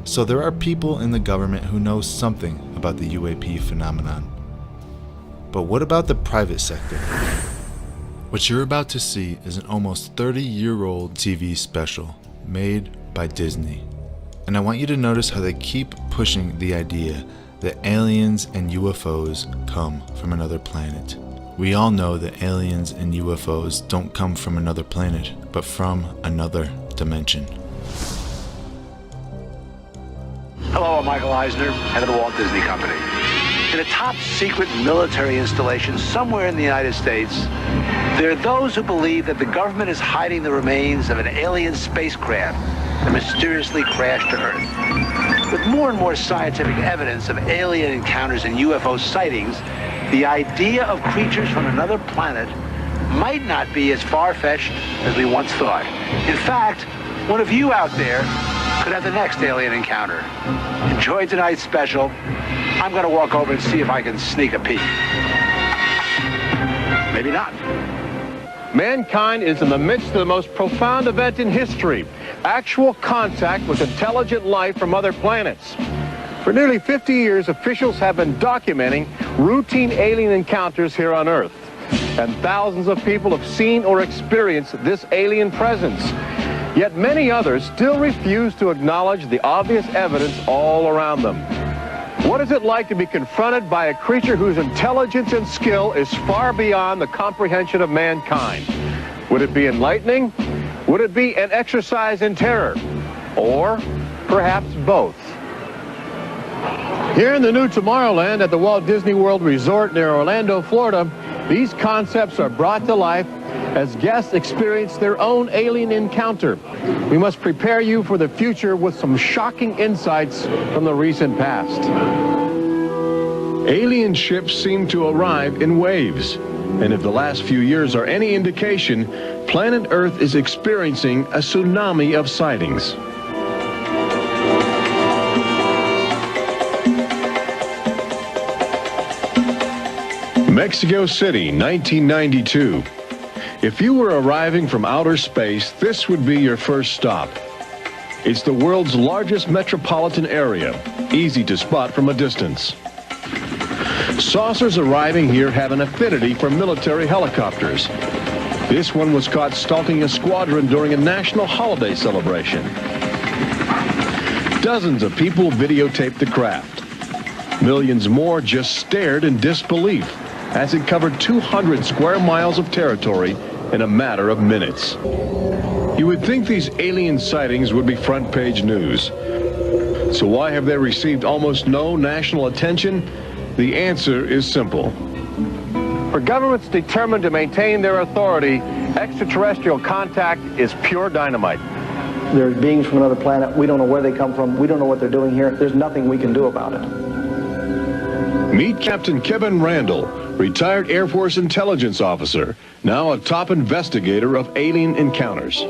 So there are people in the government who know something about the UAP phenomenon. But what about the private sector? What you're about to see is an almost 30-year-old TV special made by Disney. And I want you to notice how they keep pushing the idea that aliens and UFOs come from another planet. We all know that aliens and UFOs don't come from another planet, but from another dimension. Hello, I'm Michael Eisner, head of the Walt Disney Company. In a top-secret military installation somewhere in the United States, there are those who believe that the government is hiding the remains of an alien spacecraft that mysteriously crashed to Earth. With more and more scientific evidence of alien encounters and UFO sightings, the idea of creatures from another planet might not be as far-fetched as we once thought. In fact, one of you out there could have the next alien encounter. Enjoy tonight's special. I'm going to walk over and see if I can sneak a peek. Maybe not. Mankind is in the midst of the most profound event in history, actual contact with intelligent life from other planets. For nearly 50 years, officials have been documenting routine alien encounters here on Earth. And thousands of people have seen or experienced this alien presence. Yet many others still refuse to acknowledge the obvious evidence all around them. What is it like to be confronted by a creature whose intelligence and skill is far beyond the comprehension of mankind? Would it be enlightening? Would it be an exercise in terror? Or perhaps both? Here in the new Tomorrowland at the Walt Disney World Resort near Orlando, Florida, these concepts are brought to life as guests experience their own alien encounter. We must prepare you for the future with some shocking insights from the recent past. Alien ships seem to arrive in waves. And if the last few years are any indication, planet Earth is experiencing a tsunami of sightings. Mexico City, 1992. If you were arriving from outer space, this would be your first stop. It's the world's largest metropolitan area, easy to spot from a distance. Saucers arriving here have an affinity for military helicopters. This one was caught stalking a squadron during a national holiday celebration. Dozens of people videotaped the craft. Millions more just stared in disbelief as it covered 200 square miles of territory in a matter of minutes. You would think these alien sightings would be front-page news. So why have they received almost no national attention? The answer is simple. For governments determined to maintain their authority, extraterrestrial contact is pure dynamite. There's beings from another planet. We don't know where they come from. We don't know what they're doing here. There's nothing we can do about it. Meet Captain Kevin Randall, retired Air Force intelligence officer, now a top investigator of alien encounters.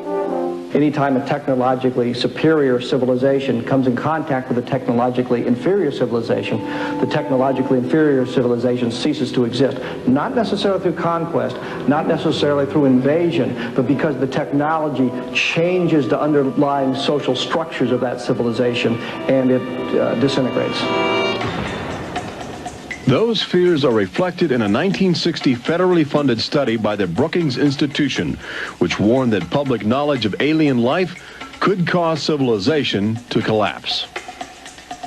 Anytime a technologically superior civilization comes in contact with a technologically inferior civilization, the technologically inferior civilization ceases to exist. Not necessarily through conquest, not necessarily through invasion, but because the technology changes the underlying social structures of that civilization and it disintegrates. Those fears are reflected in a 1960 federally funded study by the Brookings Institution, which warned that public knowledge of alien life could cause civilization to collapse.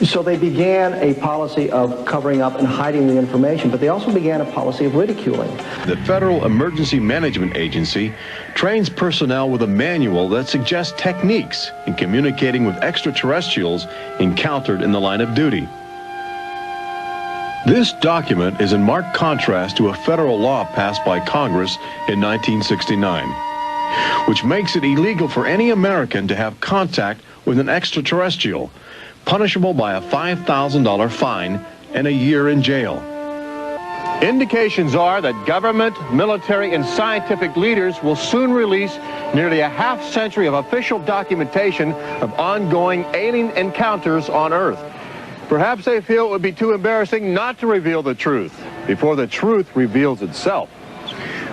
So they began a policy of covering up and hiding the information, but they also began a policy of ridiculing. The Federal Emergency Management Agency trains personnel with a manual that suggests techniques in communicating with extraterrestrials encountered in the line of duty. This document is in marked contrast to a federal law passed by Congress in 1969, which makes it illegal for any American to have contact with an extraterrestrial, punishable by a $5,000 fine and a year in jail. Indications are that government, military, and scientific leaders will soon release nearly a half-century of official documentation of ongoing alien encounters on Earth. Perhaps they feel it would be too embarrassing not to reveal the truth before the truth reveals itself.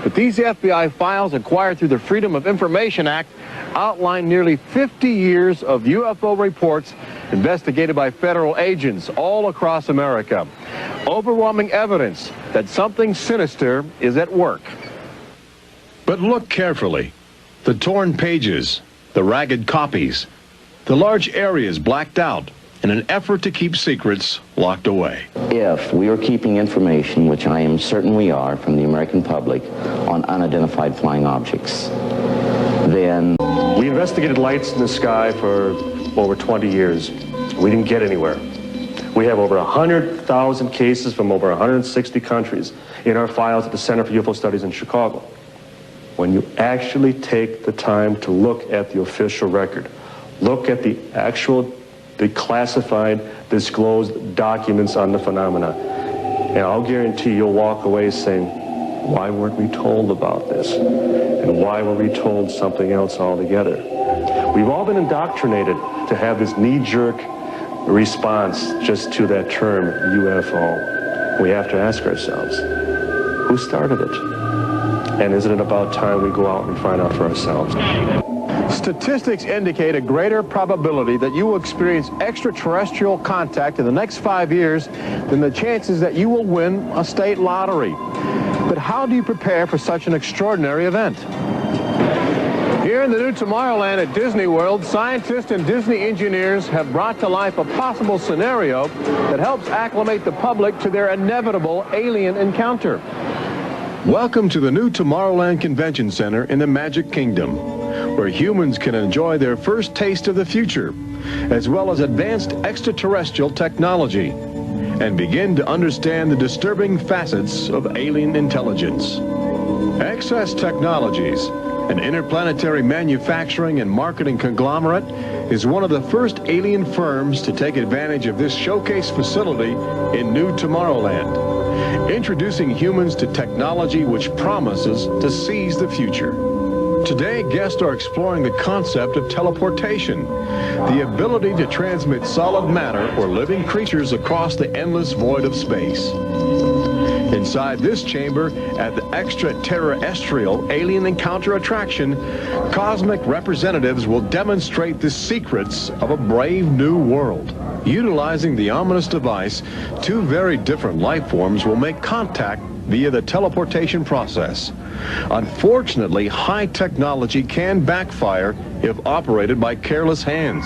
But these FBI files acquired through the Freedom of Information Act outline nearly 50 years of UFO reports investigated by federal agents all across America. Overwhelming evidence that something sinister is at work. But look carefully. The torn pages, the ragged copies, the large areas blacked out in an effort to keep secrets locked away. If we are keeping information, which I am certain we are, from the American public on unidentified flying objects, then... We investigated lights in the sky for over 20 years. We didn't get anywhere. We have over 100,000 cases from over 160 countries in our files at the Center for UFO Studies in Chicago. When you actually take the time to look at the official record, look at the classified, disclosed documents on the phenomena, and I'll guarantee you'll walk away saying, why weren't we told about this? And why were we told something else altogether? We've all been indoctrinated to have this knee-jerk response just to that term, UFO. We have to ask ourselves, who started it? And isn't it about time we go out and find out for ourselves? Statistics indicate a greater probability that you will experience extraterrestrial contact in the next 5 years than the chances that you will win a state lottery. But how do you prepare for such an extraordinary event? Here in the new Tomorrowland at Disney World, scientists and Disney engineers have brought to life a possible scenario that helps acclimate the public to their inevitable alien encounter. Welcome to the new Tomorrowland Convention Center in the Magic Kingdom, where humans can enjoy their first taste of the future, as well as advanced extraterrestrial technology, and begin to understand the disturbing facets of alien intelligence. Access Technologies, an interplanetary manufacturing and marketing conglomerate, is one of the first alien firms to take advantage of this showcase facility in New Tomorrowland, introducing humans to technology which promises to seize the future. Today, guests are exploring the concept of teleportation, the ability to transmit solid matter or living creatures across the endless void of space. Inside this chamber, at the extraterrestrial alien encounter attraction, cosmic representatives will demonstrate the secrets of a brave new world. Utilizing the ominous device, two very different life forms will make contact via the teleportation process. Unfortunately, high technology can backfire if operated by careless hands.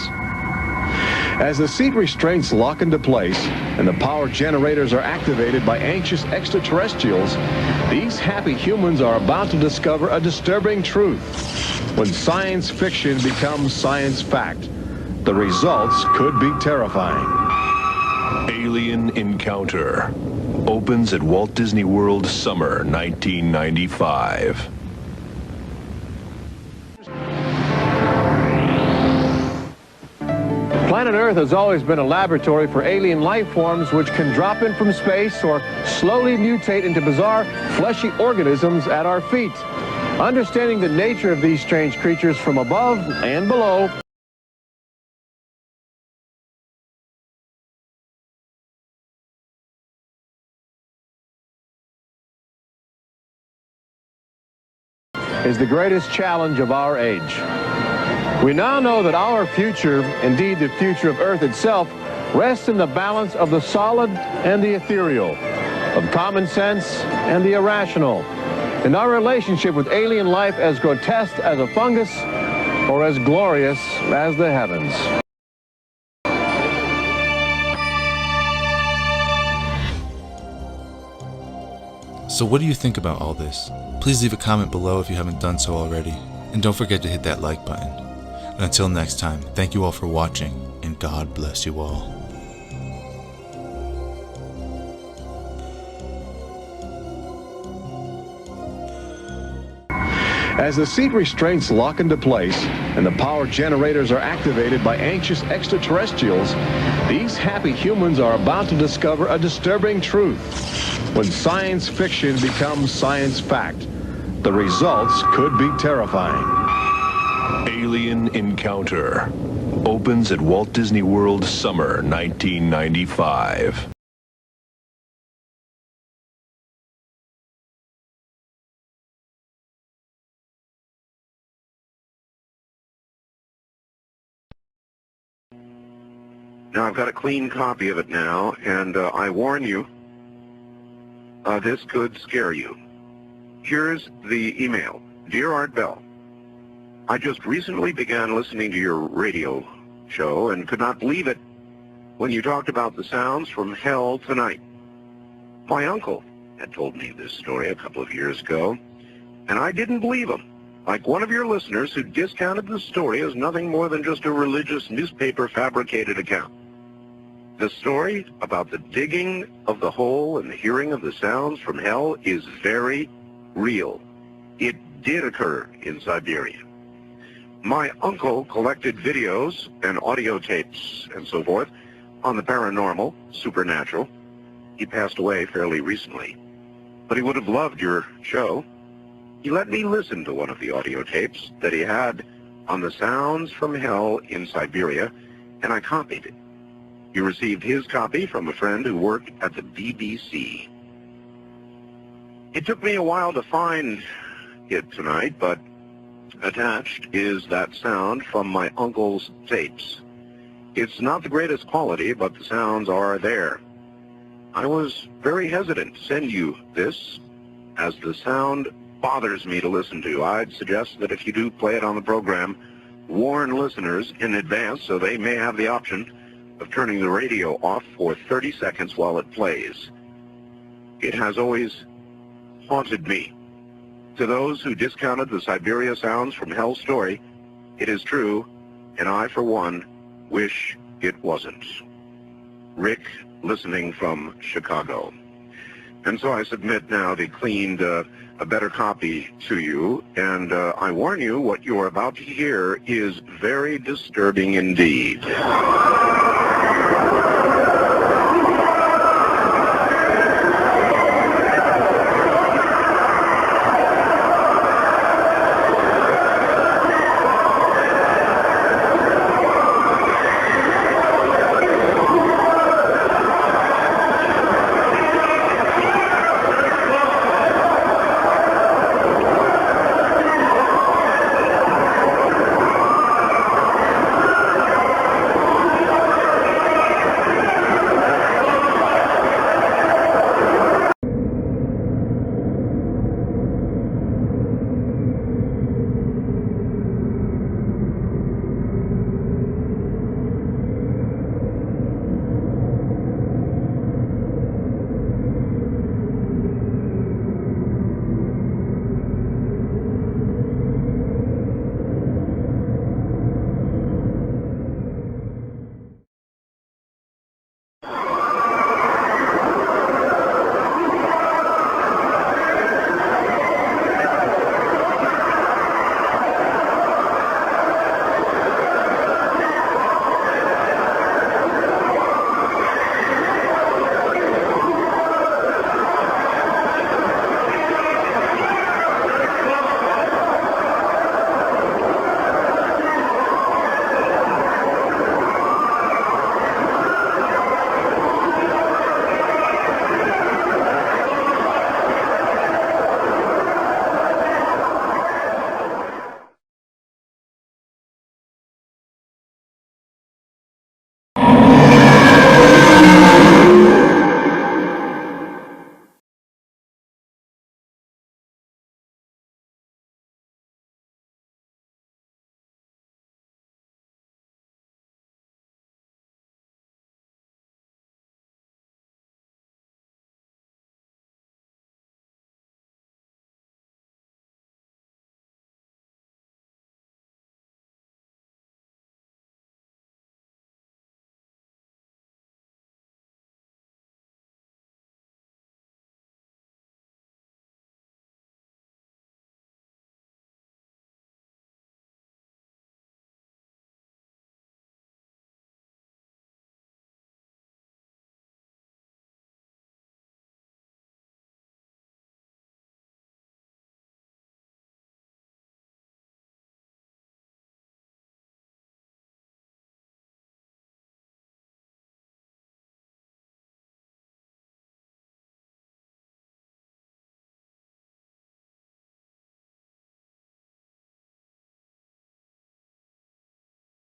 As the seat restraints lock into place and the power generators are activated by anxious extraterrestrials, these happy humans are about to discover a disturbing truth. When science fiction becomes science fact, the results could be terrifying. Alien Encounter opens at Walt Disney World summer 1995. Planet Earth has always been a laboratory for alien life forms which can drop in from space or slowly mutate into bizarre fleshy organisms at our feet. Understanding the nature of these strange creatures from above and below is the greatest challenge of our age. We now know that our future, indeed the future of Earth itself, rests in the balance of the solid and the ethereal, of common sense and the irrational, in our relationship with alien life as grotesque as a fungus or as glorious as the heavens. So what do you think about all this? Please leave a comment below if you haven't done so already, and don't forget to hit that like button. And until next time, thank you all for watching, and God bless you all. As the seat restraints lock into place and the power generators are activated by anxious extraterrestrials, these happy humans are about to discover a disturbing truth. When science fiction becomes science fact, the results could be terrifying. Alien Encounter opens at Walt Disney World summer 1995. Now, I've got a clean copy of it now, and I warn you, this could scare you. Here's the email. Dear Art Bell, I just recently began listening to your radio show and could not believe it when you talked about the sounds from hell tonight. My uncle had told me this story a couple of years ago, and I didn't believe him. Like one of your listeners who discounted the story as nothing more than just a religious newspaper fabricated account. The story about the digging of the hole and the hearing of the sounds from hell is very real. It did occur in Siberia. My uncle collected videos and audio tapes and so forth on the paranormal, supernatural. He passed away fairly recently, but he would have loved your show. He let me listen to one of the audio tapes that he had on the sounds from hell in Siberia, and I copied it. He received his copy from a friend who worked at the BBC. It took me a while to find it tonight, but attached is that sound from my uncle's tapes. It's not the greatest quality, but the sounds are there. I was very hesitant to send you this, as the sound bothers me to listen to. I'd suggest that if you do play it on the program, warn listeners in advance so they may have the option of turning the radio off for 30 seconds while it plays. It has always haunted me. To those who discounted the Siberia sounds from hell story, it is true, and I, for one, wish it wasn't. Rick, listening from Chicago. And so I submit now the cleaned, a better copy to you, and I warn you, what you are about to hear is very disturbing indeed.